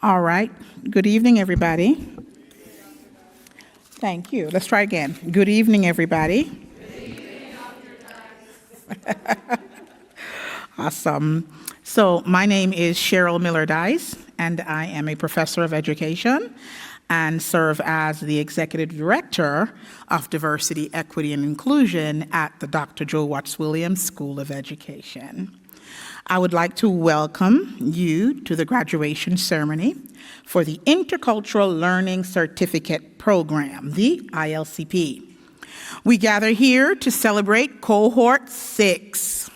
All right. Good evening, everybody. Thank you. Let's try again. Good evening, everybody. Good evening, Dr. Awesome. So my name is Cheryl Miller-Dice, and I am a professor of education and serve as the executive director of diversity, equity, and inclusion at the Dr. Joe Watts Williams School of Education. I would like to welcome you to the graduation ceremony for the Intercultural Learning Certificate Program, the ILCP. We gather here to celebrate Cohort 6.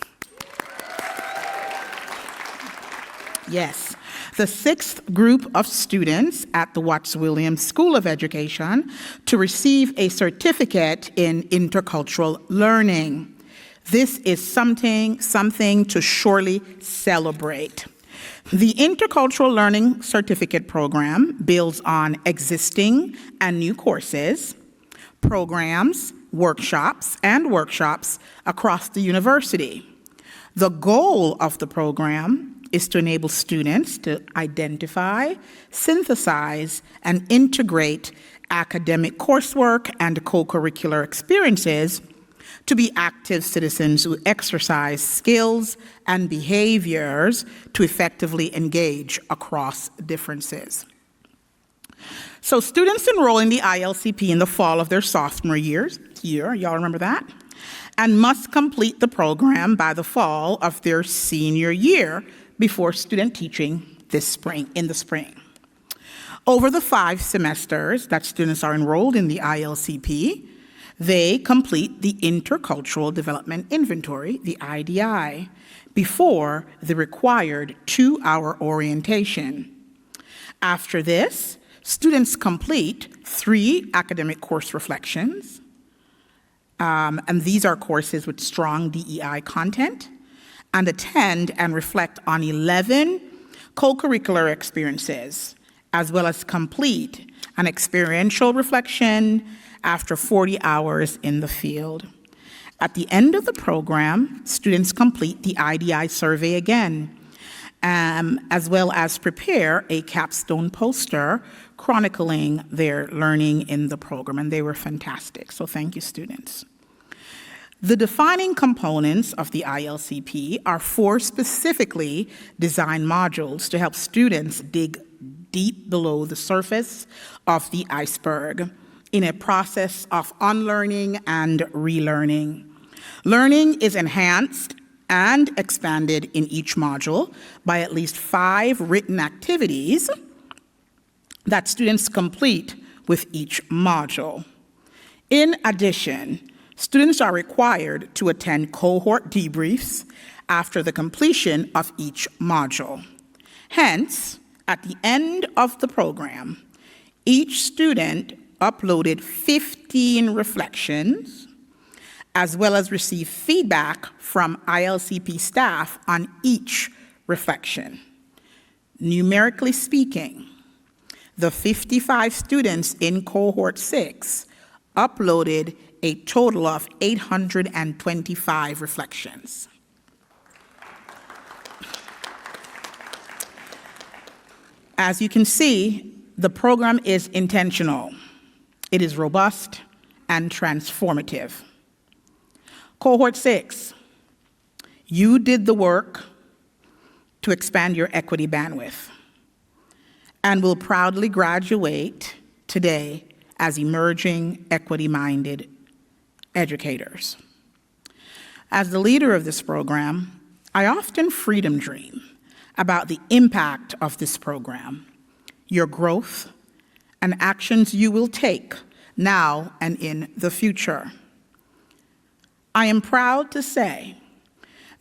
Yes, the 6th group of students at the Watts Williams School of Education to receive a certificate in intercultural learning. This is something to surely celebrate. The Intercultural Learning Certificate Program builds on existing and new courses, programs, workshops across the university. The goal of the program is to enable students to identify, synthesize, and integrate academic coursework and co-curricular experiences to be active citizens who exercise skills and behaviors to effectively engage across differences. So students enroll in the ILCP in the fall of their sophomore year, y'all remember that? And must complete the program by the fall of their senior year before student teaching in the spring. Over the 5 semesters that students are enrolled in the ILCP, they complete the Intercultural Development Inventory, the IDI, before the required 2-hour orientation. After this, students complete 3 academic course reflections, and these are courses with strong DEI content, and attend and reflect on 11 co-curricular experiences, as well as complete an experiential reflection after 40 hours in the field. At the end of the program, students complete the IDI survey again, as well as prepare a capstone poster chronicling their learning in the program, and they were fantastic, so thank you, students. The defining components of the ILCP are 4 specifically designed modules to help students dig deep below the surface of the iceberg in a process of unlearning and relearning. Learning is enhanced and expanded in each module by at least 5 written activities that students complete with each module. In addition, students are required to attend cohort debriefs after the completion of each module. Hence, at the end of the program, each student uploaded 15 reflections, as well as received feedback from ILCP staff on each reflection. Numerically speaking, the 55 students in cohort 6 uploaded a total of 825 reflections. As you can see, the program is intentional. It is robust and transformative. Cohort 6, you did the work to expand your equity bandwidth and will proudly graduate today as emerging equity-minded educators. As the leader of this program, I often freedom dream about the impact of this program, your growth, and actions you will take now and in the future. I am proud to say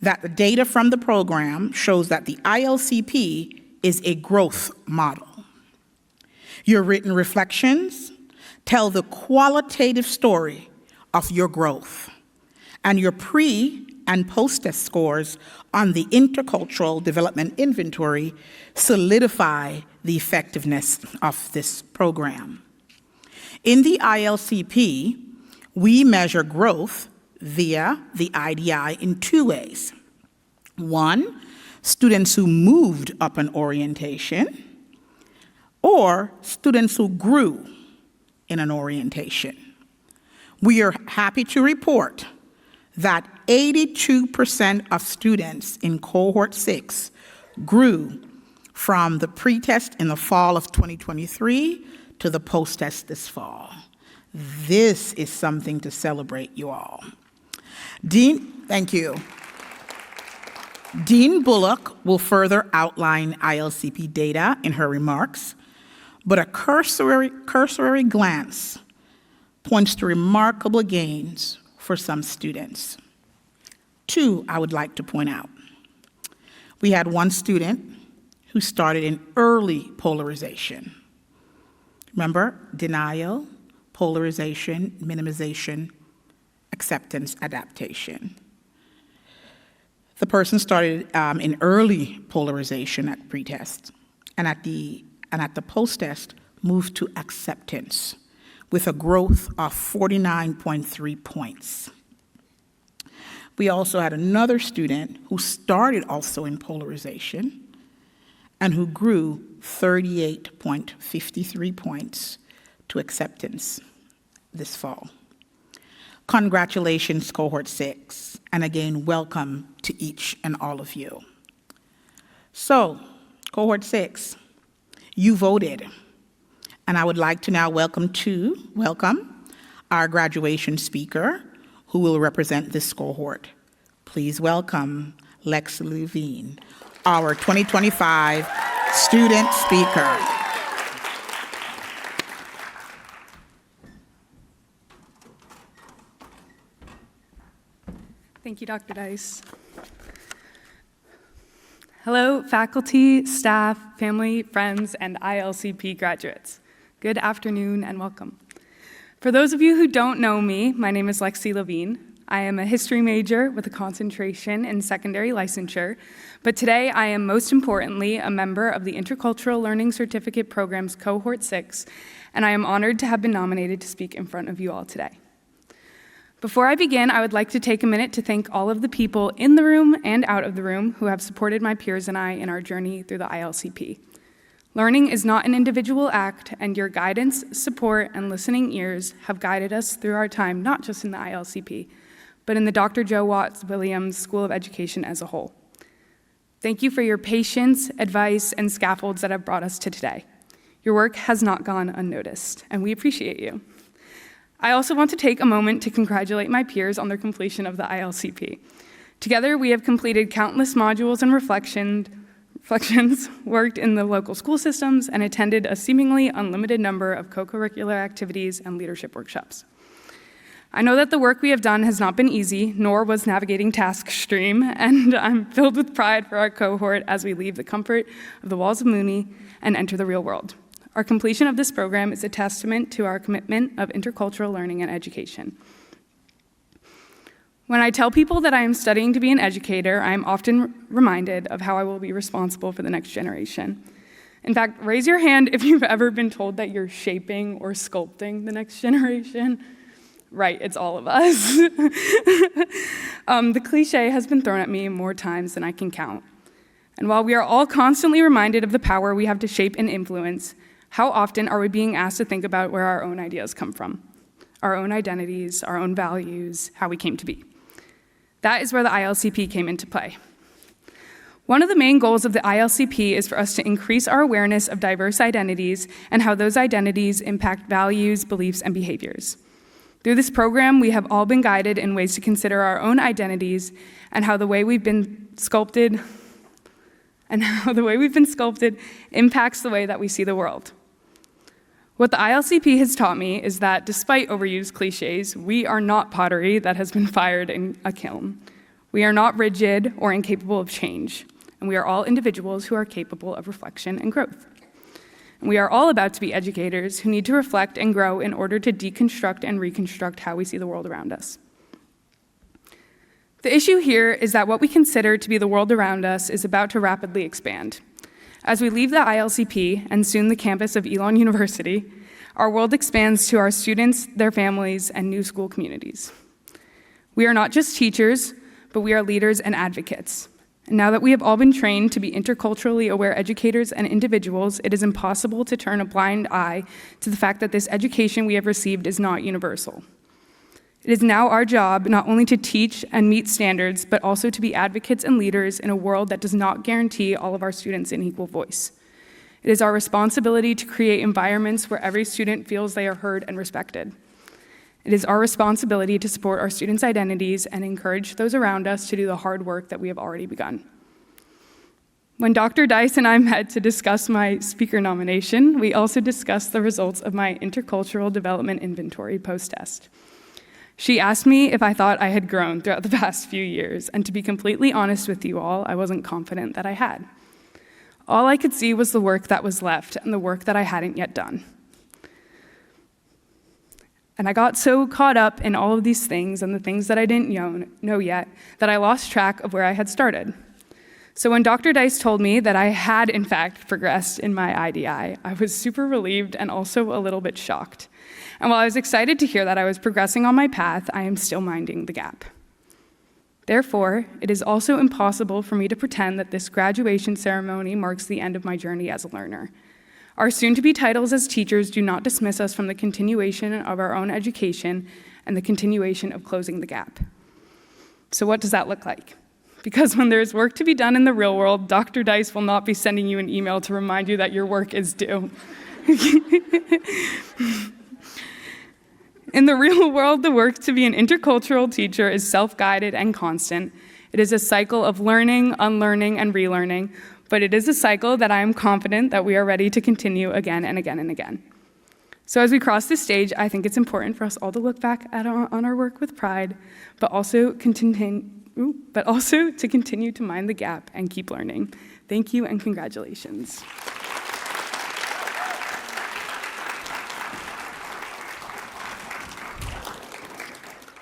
that the data from the program shows that the ILCP is a growth model. Your written reflections tell the qualitative story of your growth, and your pre- and post-test scores on the Intercultural Development Inventory solidify the effectiveness of this program. In the ILCP, we measure growth via the IDI in 2 ways. 1, students who moved up an orientation, or students who grew in an orientation. We are happy to report that 82% of students in cohort 6 grew from the pretest in the fall of 2023 to the post-test this fall. This is something to celebrate, you all. Thank you. Dean Bullock will further outline ILCP data in her remarks, but a cursory glance points to remarkable gains for some students. Two, I would like to point out. We had one student who started in early polarization. Remember, denial, polarization, minimization, acceptance, adaptation. The person started in early polarization at pretest, and at the post-test moved to acceptance with a growth of 49.3 points. We also had another student who started also in polarization and who grew 38.53 points to acceptance this fall. Congratulations, cohort 6, and again, welcome to each and all of you. So, cohort 6, you voted, and I would like to now welcome our graduation speaker who will represent this cohort. Please welcome Lex Levine, our 2025 student speaker. Thank you, Dr. Dice. Hello, faculty, staff, family, friends, and ILCP graduates. Good afternoon and welcome. For those of you who don't know me, my name is Lexi Levine. I am a history major with a concentration in secondary licensure, but today I am most importantly a member of the Intercultural Learning Certificate Program's Cohort 6, and I am honored to have been nominated to speak in front of you all today. Before I begin, I would like to take a minute to thank all of the people in the room and out of the room who have supported my peers and I in our journey through the ILCP. Learning is not an individual act, and your guidance, support, and listening ears have guided us through our time, not just in the ILCP, but in the Dr. Joe Watts Williams School of Education as a whole. Thank you for your patience, advice, and scaffolds that have brought us to today. Your work has not gone unnoticed, and we appreciate you. I also want to take a moment to congratulate my peers on their completion of the ILCP. Together, we have completed countless modules and reflections, worked in the local school systems, and attended a seemingly unlimited number of co-curricular activities and leadership workshops. I know that the work we have done has not been easy, nor was navigating Task Stream, and I'm filled with pride for our cohort as we leave the comfort of the walls of Mooney and enter the real world. Our completion of this program is a testament to our commitment of intercultural learning and education. When I tell people that I am studying to be an educator, I am often reminded of how I will be responsible for the next generation. In fact, raise your hand if you've ever been told that you're shaping or sculpting the next generation. Right, it's all of us. The cliche has been thrown at me more times than I can count. And while we are all constantly reminded of the power we have to shape and influence, how often are we being asked to think about where our own ideas come from? Our own identities, our own values, how we came to be. That is where the ILCP came into play. One of the main goals of the ILCP is for us to increase our awareness of diverse identities and how those identities impact values, beliefs, and behaviors. Through this program, we have all been guided in ways to consider our own identities and how the way we've been sculpted impacts the way that we see the world. What the ILCP has taught me is that despite overused cliches, we are not pottery that has been fired in a kiln. We are not rigid or incapable of change, and we are all individuals who are capable of reflection and growth. And we are all about to be educators who need to reflect and grow in order to deconstruct and reconstruct how we see the world around us. The issue here is that what we consider to be the world around us is about to rapidly expand. As we leave the ILCP and soon the campus of Elon University, our world expands to our students, their families, and new school communities. We are not just teachers, but we are leaders and advocates. And now that we have all been trained to be interculturally aware educators and individuals, it is impossible to turn a blind eye to the fact that this education we have received is not universal. It is now our job not only to teach and meet standards, but also to be advocates and leaders in a world that does not guarantee all of our students an equal voice. It is our responsibility to create environments where every student feels they are heard and respected. It is our responsibility to support our students' identities and encourage those around us to do the hard work that we have already begun. When Dr. Dice and I met to discuss my speaker nomination, we also discussed the results of my intercultural development inventory post-test. She asked me if I thought I had grown throughout the past few years, and to be completely honest with you all, I wasn't confident that I had. All I could see was the work that was left and the work that I hadn't yet done. And I got so caught up in all of these things and the things that I didn't know yet that I lost track of where I had started. So when Dr. Dice told me that I had, in fact, progressed in my IDI, I was super relieved and also a little bit shocked. And while I was excited to hear that I was progressing on my path, I am still minding the gap. Therefore, it is also impossible for me to pretend that this graduation ceremony marks the end of my journey as a learner. Our soon-to-be titles as teachers do not dismiss us from the continuation of our own education and the continuation of closing the gap. So what does that look like? Because when there's work to be done in the real world, Dr. Dice will not be sending you an email to remind you that your work is due. In the real world, the work to be an intercultural teacher is self-guided and constant. It is a cycle of learning, unlearning, and relearning, but it is a cycle that I am confident that we are ready to continue again and again and again. So as we cross this stage, I think it's important for us all to look back on our work with pride, but also to continue to mind the gap and keep learning. Thank you and congratulations.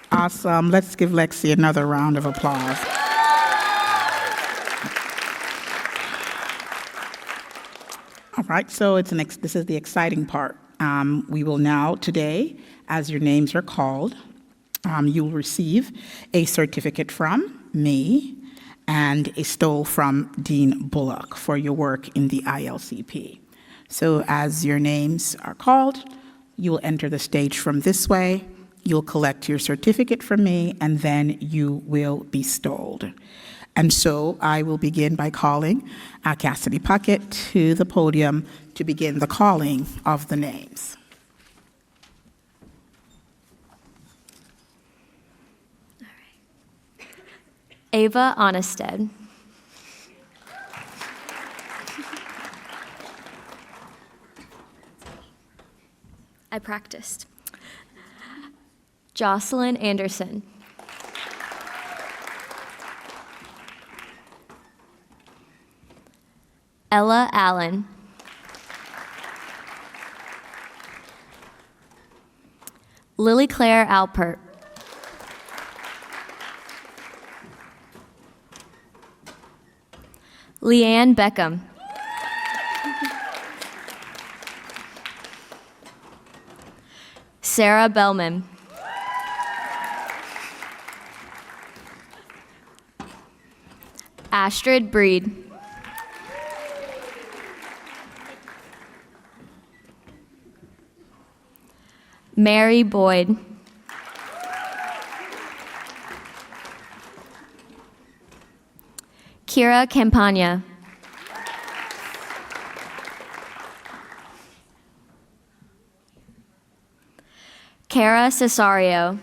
Awesome. Let's give Lexi another round of applause. All right, so this is the exciting part. We will now, today, as your names are called, you will receive a certificate from me and a stole from Dean Bullock for your work in the ILCP. So as your names are called, you will enter the stage from this way. You'll collect your certificate from me, and then you will be stoled. And so I will begin by calling Cassidy Puckett to the podium to begin the calling of the names. All right. Ava Onnested. I practiced. Jocelyn Anderson. Ella Allen. Lily Claire Alpert. Leanne Beckham. Sarah Bellman. Astrid Breed. Mary Boyd. Kira Campagna. Cara Cesario.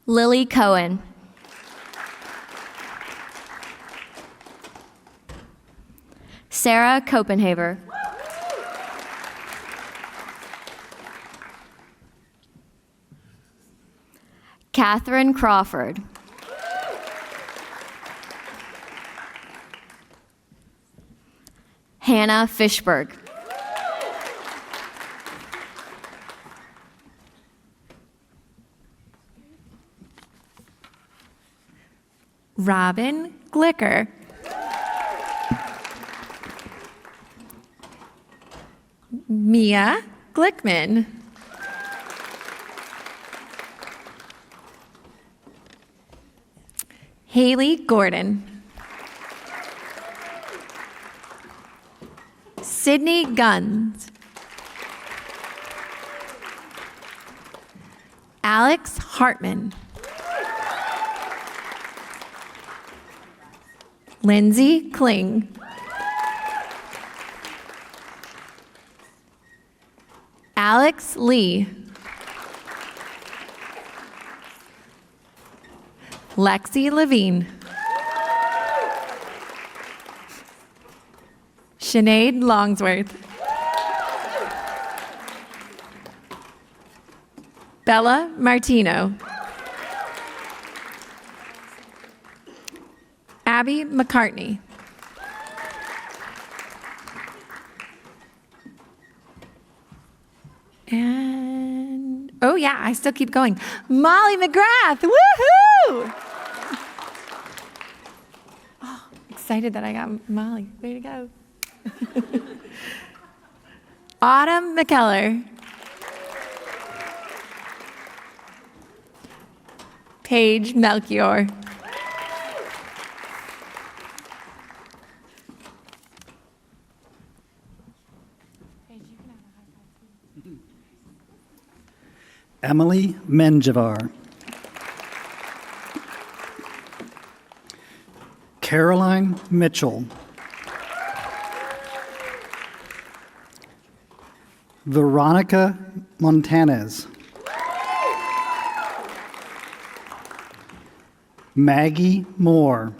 Lily Cohen. Sarah Copenhaver. Catherine Crawford. Hannah Fishberg. Robin Glicker. Mia Glickman. Haley Gordon. Sydney Guns. Alex Hartman. Lindsay Kling. Alex Lee. Lexi Levine. Sinead Longsworth. Bella Martino. Abby McCartney. And, oh yeah, I still keep going. Molly McGrath, woohoo! Oh, excited that I got Molly, way to go. Autumn McKellar. Paige Melchior. Emily Menjivar. Caroline Mitchell. Veronica Montanez. Maggie Moore.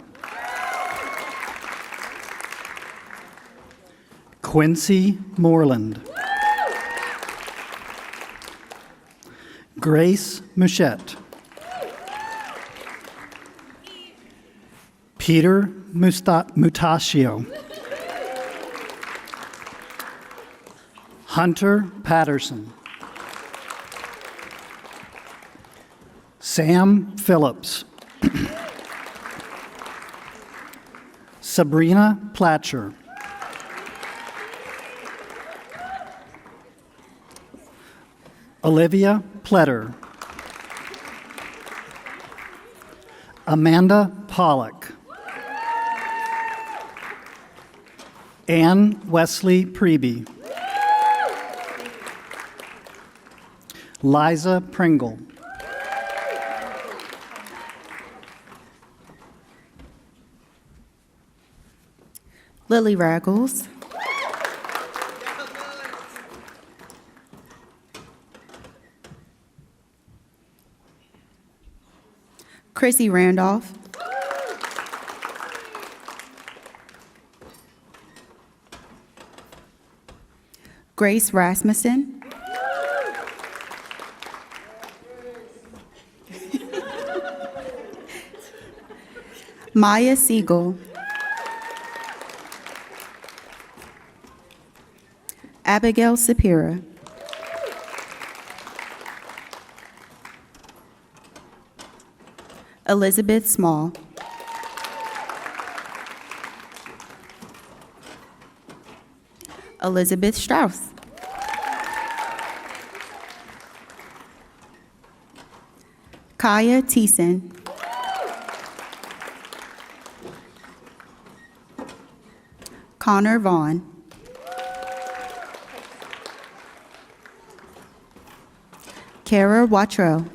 Quincy Moreland. Grace Mouchette. Peter Mutaccio. Hunter Patterson. Sam Phillips. Sabrina Platcher. Olivia Pletter. Amanda Pollock. Ann Wesley Preby. Liza Pringle. Lily Raggles. Chrissy Randolph. Grace Rasmussen. Maya Siegel. Abigail Sapira. Elizabeth Small. Elizabeth Strauss. Kaya Thiessen. Connor Vaughn. Kara Watrow.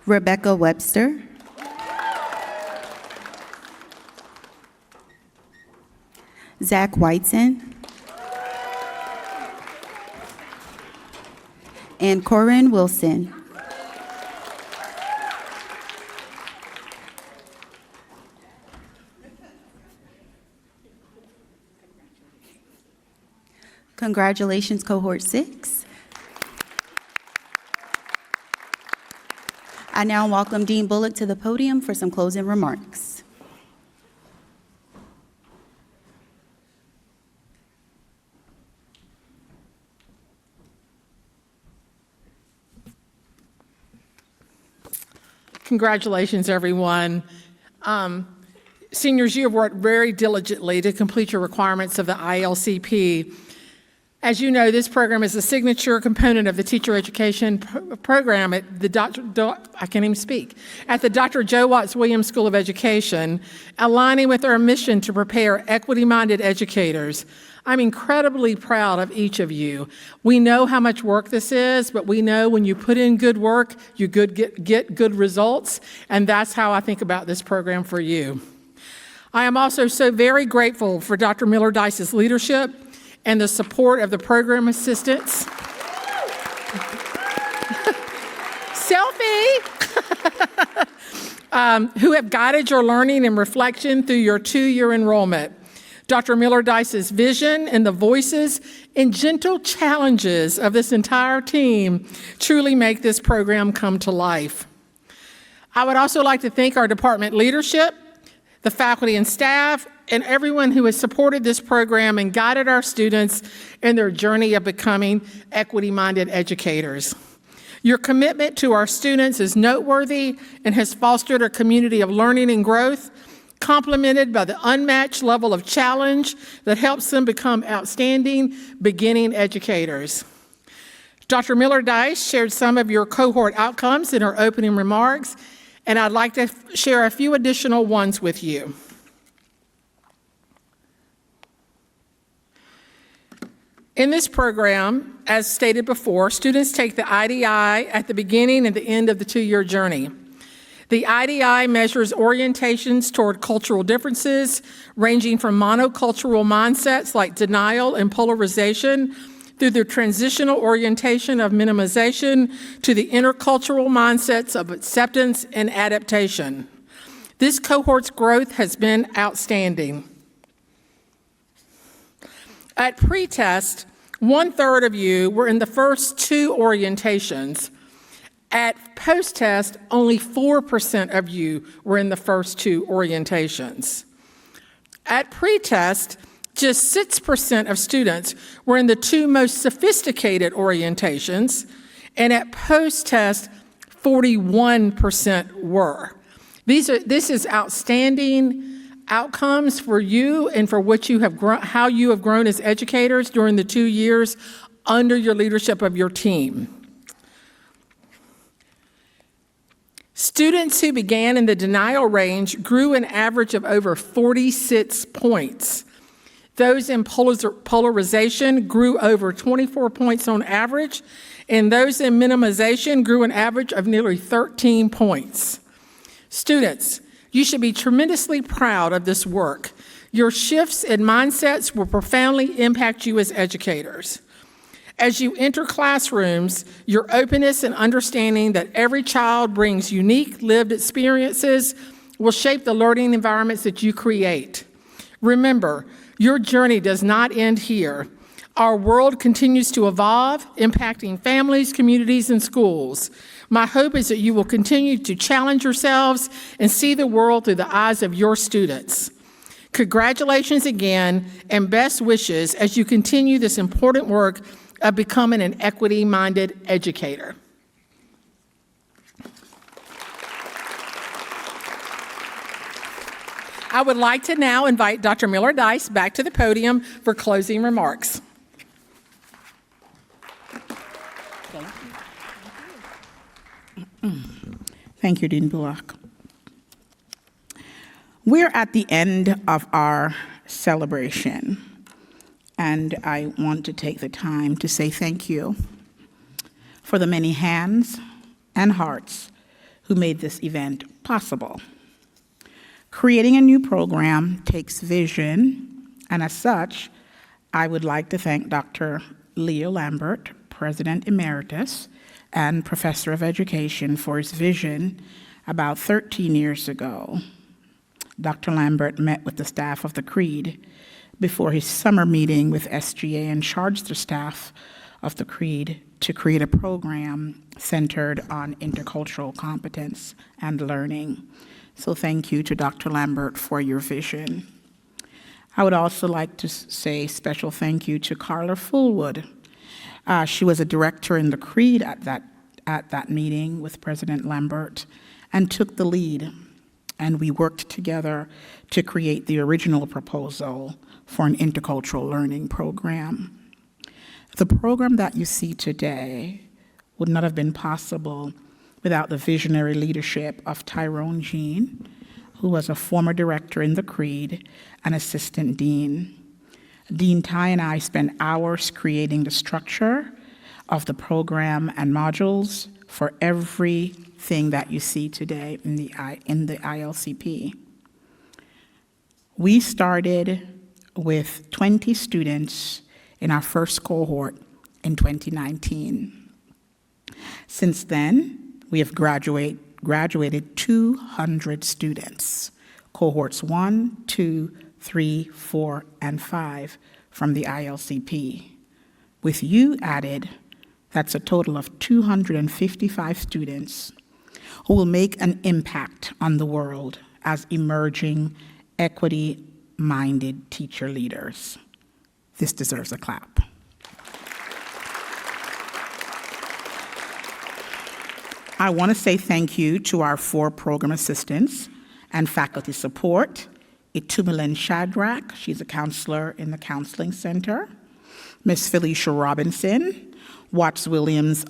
Rebecca Webster. Zach Whiteson. And Corinne Wilson. Congratulations, Cohort 6. I now welcome Dean Bullock to the podium for some closing remarks. Congratulations, everyone. Seniors, you have worked very diligently to complete your requirements of the ILCP. As you know, this program is a signature component of the teacher education program at the at the Dr. Joe Watts Williams School of Education, aligning with our mission to prepare equity-minded educators. I'm incredibly proud of each of you. We know how much work this is, but we know when you put in good work, you get good results, and that's how I think about this program for you. I am also so very grateful for Dr. Miller-Dice's leadership and the support of the program assistants. Selfie! Who have guided your learning and reflection through your 2-year enrollment. Dr. Miller-Dice's vision and the voices and gentle challenges of this entire team truly make this program come to life. I would also like to thank our department leadership, the faculty and staff, and everyone who has supported this program and guided our students in their journey of becoming equity-minded educators. Your commitment to our students is noteworthy and has fostered a community of learning and growth, complemented by the unmatched level of challenge that helps them become outstanding beginning educators. Dr. Miller-Dice shared some of your cohort outcomes in her opening remarks, and I'd like to share a few additional ones with you. In this program, as stated before, students take the IDI at the beginning and the end of the 2-year journey. The IDI measures orientations toward cultural differences, ranging from monocultural mindsets like denial and polarization, through the transitional orientation of minimization, to the intercultural mindsets of acceptance and adaptation. This cohort's growth has been outstanding. At pre-test, 1/3 of you were in the first 2 orientations. At post-test, only 4% of you were in the first 2 orientations. At pre-test, just 6% of students were in the 2 most sophisticated orientations, and at post-test, 41% were. This is outstanding outcomes for you and for what you have how you have grown as educators during the 2 years under your leadership of your team. Students who began in the denial range grew an average of over 46 points. Those in polarization grew over 24 points on average, and those in minimization grew an average of nearly 13 points. Students, you should be tremendously proud of this work. Your shifts in mindsets will profoundly impact you as educators. As you enter classrooms, your openness and understanding that every child brings unique lived experiences will shape the learning environments that you create. Remember, your journey does not end here. Our world continues to evolve, impacting families, communities, and schools. My hope is that you will continue to challenge yourselves and see the world through the eyes of your students. Congratulations again, and best wishes as you continue this important work of becoming an equity-minded educator. I would like to now invite Dr. Miller-Dice back to the podium for closing remarks. Thank you, Dean Bullock. We're at the end of our celebration, and I want to take the time to say thank you for the many hands and hearts who made this event possible. Creating a new program takes vision, and as such, I would like to thank Dr. Leo Lambert, President Emeritus and Professor of Education, for his vision about 13 years ago. Dr. Lambert met with the staff of the Creed before his summer meeting with SGA and charged the staff of the Creed to create a program centered on intercultural competence and learning. So thank you to Dr. Lambert for your vision. I would also like to say special thank you to Carla Fullwood. She was a director in the Creed at that meeting with President Lambert and took the lead, and we worked together to create the original proposal for an intercultural learning program. The program that you see today would not have been possible without the visionary leadership of Tyrone Jean, who was a former director in the Creed and assistant dean. Dean Ty and I spent hours creating the structure of the program and modules for everything that you see today in the ILCP. We started with 20 students in our first cohort in 2019. Since then, we have graduated 200 students, cohorts 1, 2, 3, 4, and 5 from the ILCP. With you added, that's a total of 255 students who will make an impact on the world as emerging, equity-minded teacher leaders. This deserves a clap. I want to say thank you to our 4 program assistants and faculty support. Itumelin Shadrach, she's a counselor in the Counseling Center. Miss Felicia Robinson, Watts Williams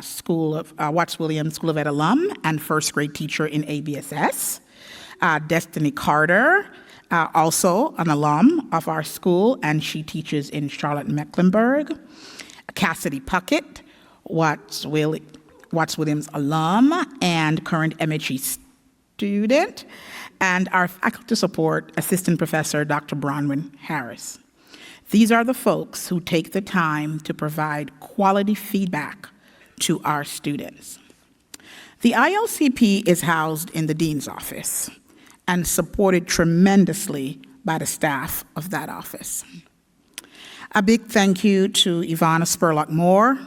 School of Ed alum and first grade teacher in ABSS. Destiny Carter, also an alum of our school, and she teaches in Charlotte, Mecklenburg. Cassidy Puckett, Watts Williams alum and current MHE student, and our faculty support assistant professor, Dr. Bronwyn Harris. These are the folks who take the time to provide quality feedback to our students. The ILCP is housed in the dean's office and supported tremendously by the staff of that office. A big thank you to Ivana Spurlock-Moore,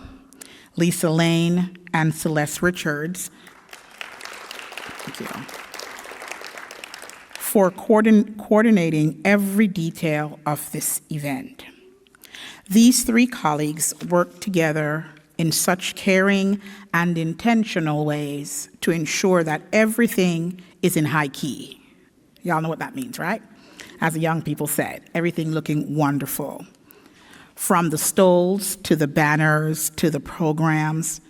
Lisa Lane, and Celeste Richards thank you, for coordinating every detail of this event. These 3 colleagues worked together in such caring and intentional ways to ensure that everything is in high key. Y'all know what that means, right? As the young people said, everything looking wonderful. From the stoles, to the banners, to the programs,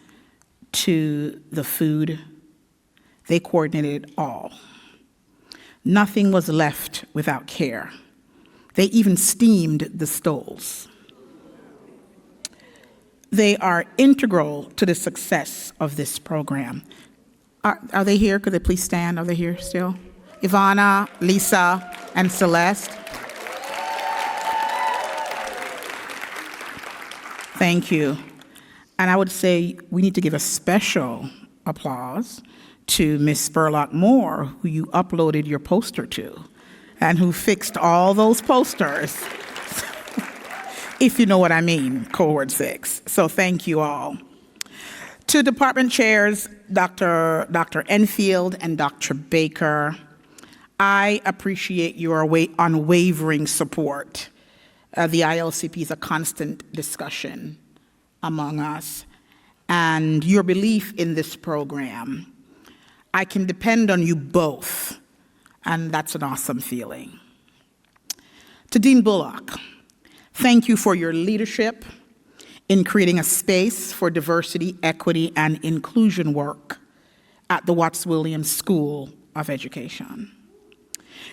to the food, they coordinated it all. Nothing was left without care. They even steamed the stoles. They are integral to the success of this program. Are they here? Could they please stand? Are they here still? Ivana, Lisa, and Celeste. Thank you. And I would say we need to give a special applause to Ms. Spurlock-Moore, who you uploaded your poster to, and who fixed all those posters, if you know what I mean, cohort 6. So thank you all. To department chairs, Dr. Enfield and Dr. Baker, I appreciate your unwavering support. The ILCP is a constant discussion among us, and your belief in this program. I can depend on you both, and that's an awesome feeling. To Dean Bullock, thank you for your leadership in creating a space for diversity, equity, and inclusion work at the Watts Williams School of Education.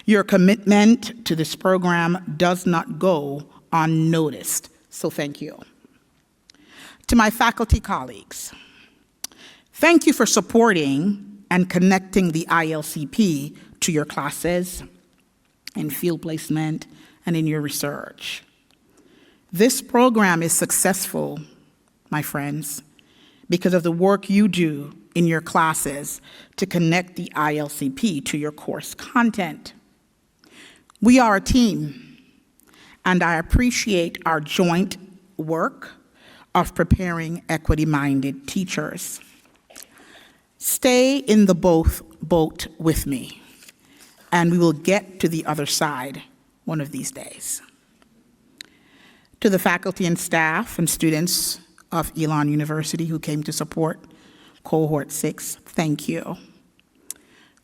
Your commitment to this program does not go unnoticed, so thank you. To my faculty colleagues, thank you for supporting and connecting the ILCP to your classes, in field placement, and in your research. This program is successful, my friends, because of the work you do in your classes to connect the ILCP to your course content. We are a team, and I appreciate our joint work of preparing equity-minded teachers. Stay in the boat with me, and we will get to the other side one of these days. To the faculty and staff and students of Elon University who came to support Cohort 6, thank you.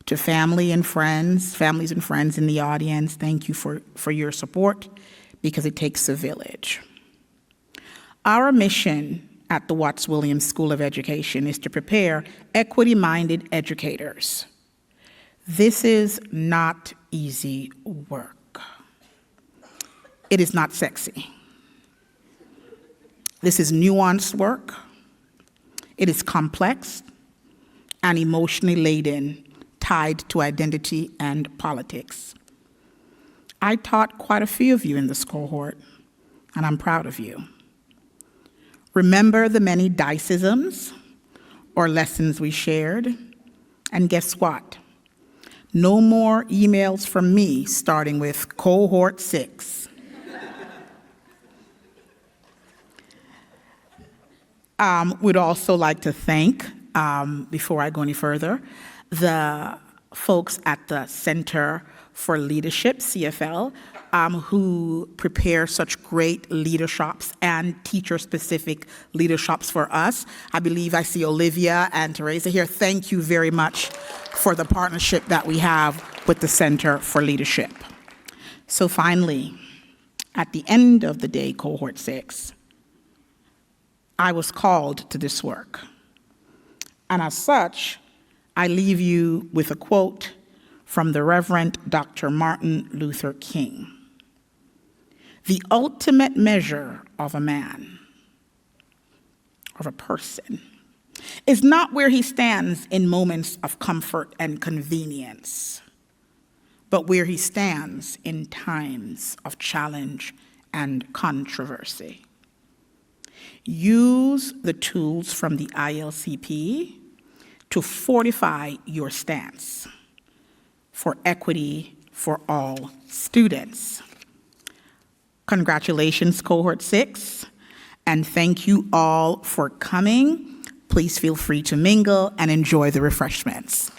To families and friends in the audience, thank you for your support, because it takes a village. Our mission at the Watts Williams School of Education is to prepare equity-minded educators. This is not easy work. It is not sexy. This is nuanced work. It is complex and emotionally laden, tied to identity and politics. I taught quite a few of you in this cohort, and I'm proud of you. Remember the many diceisms or lessons we shared? And guess what? No more emails from me starting with cohort 6. We'd also like to thank, before I go any further, the folks at the Center for Leadership, CFL, who prepare such great leaderships and teacher-specific leaderships for us. I believe I see Olivia and Teresa here. Thank you very much for the partnership that we have with the Center for Leadership. So finally, at the end of the day, cohort 6, I was called to this work. And as such, I leave you with a quote from the Reverend Dr. Martin Luther King. The ultimate measure of a man, of a person, is not where he stands in moments of comfort and convenience, but where he stands in times of challenge and controversy. Use the tools from the ILCP to fortify your stance for equity for all students. Congratulations, cohort 6, and thank you all for coming. Please feel free to mingle and enjoy the refreshments.